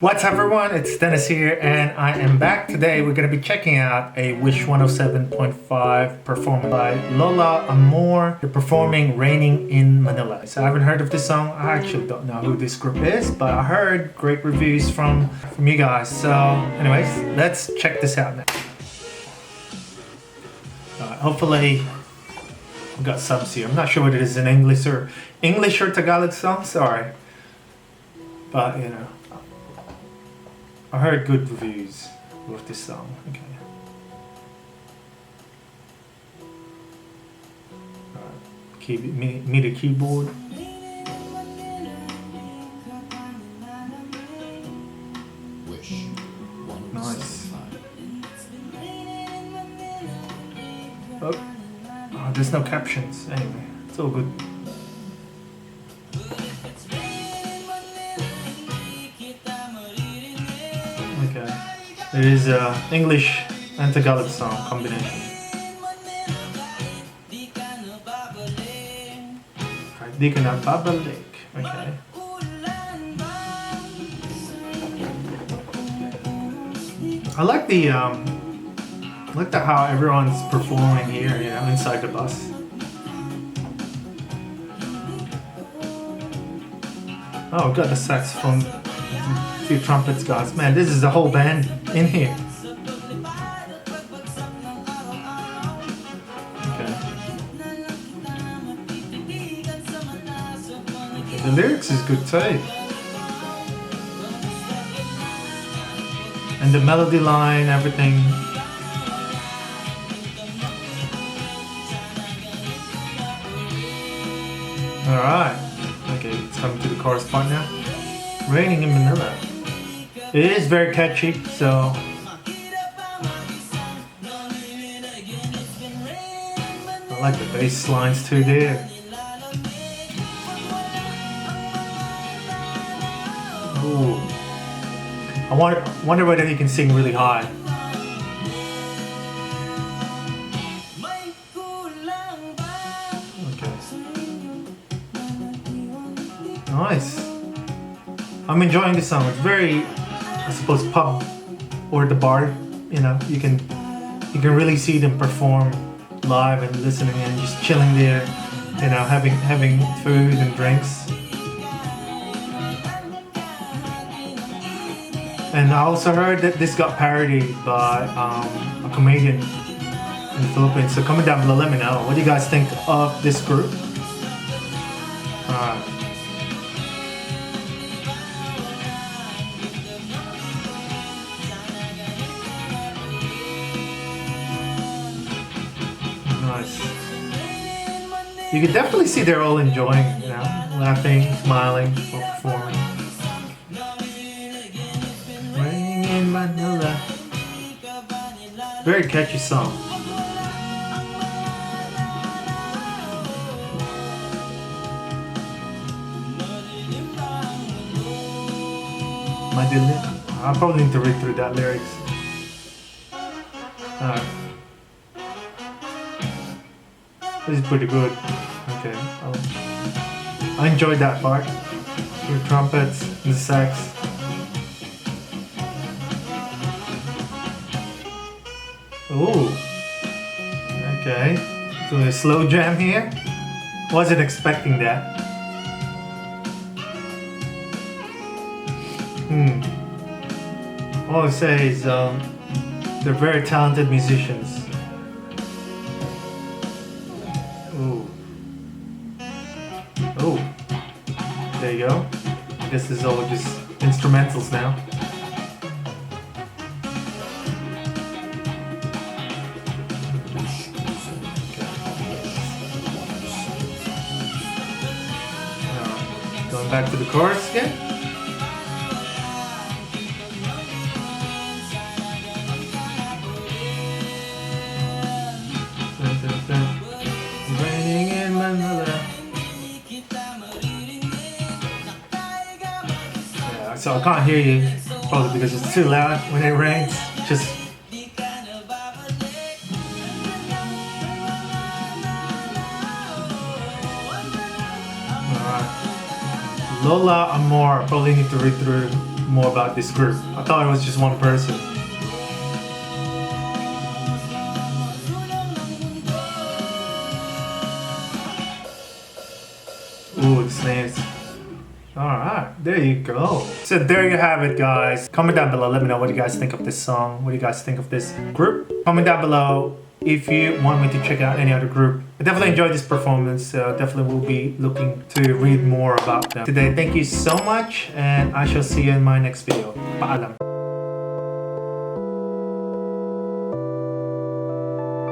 What's up everyone, it's Dennis here and I am back. Today we're going to be checking out a Wish 107.5 performed by Lola Amor. They're performing Raining in Manila. So I haven't heard of this song. I actually don't know who this group is, but I heard great reviews from you guys. So anyways, let's check this out now. Hopefully we got subs here. I'm not sure what it is in English or Tagalog song, sorry. But you know, I heard good reviews with this song. Okay. MIDI keyboard. Nice. Oh, there's no captions. Anyway, it's all good. Okay. It is English and Tagalog song combination. Di ka na babalik. Okay. I like the how everyone's performing here, you know, inside the bus. Oh, got the saxophone. Few trumpets guys. Man, this is the whole band in here. Okay. The lyrics is good too. And the melody line, everything. Alright. Okay, it's coming to the chorus part now. Raining in Manila. It is very catchy, so I like the bass lines too there. Ooh. I wonder whether he can sing really high. Okay. Nice. I'm enjoying the song. It's very, I suppose, pub or the bar. You know, you can really see them perform live and listening and just chilling there. You know, having food and drinks. And I also heard that this got parodied by a comedian in the Philippines. So comment down below, let me know. What do you guys think of this group? Nice. You can definitely see they're all enjoying, you know, laughing, smiling, or performing. Raining in Manila. Very catchy song. I probably need to read through that lyrics. This is pretty good. Okay. I enjoyed that part. The trumpets and the sax. Ooh. Okay. So a slow jam here. Wasn't expecting that. All I say is they're very talented musicians. Oh, there you go. I guess this is all just instrumentals now. Going back to the chorus again. Raining in Manila. So I can't hear you, probably because it's too loud when it rains. Just Lola Amor. Probably need to read through more about this group. I thought it was just one person. Ooh, it's nice. Alright, there you go. So there you have it, guys. Comment down below, let me know what you guys think of this song. What do you guys think of this group? Comment down below if you want me to check out any other group. I definitely enjoyed this performance, so definitely will be looking to read more about them today. Thank you so much, and I shall see you in my next video. Paalam.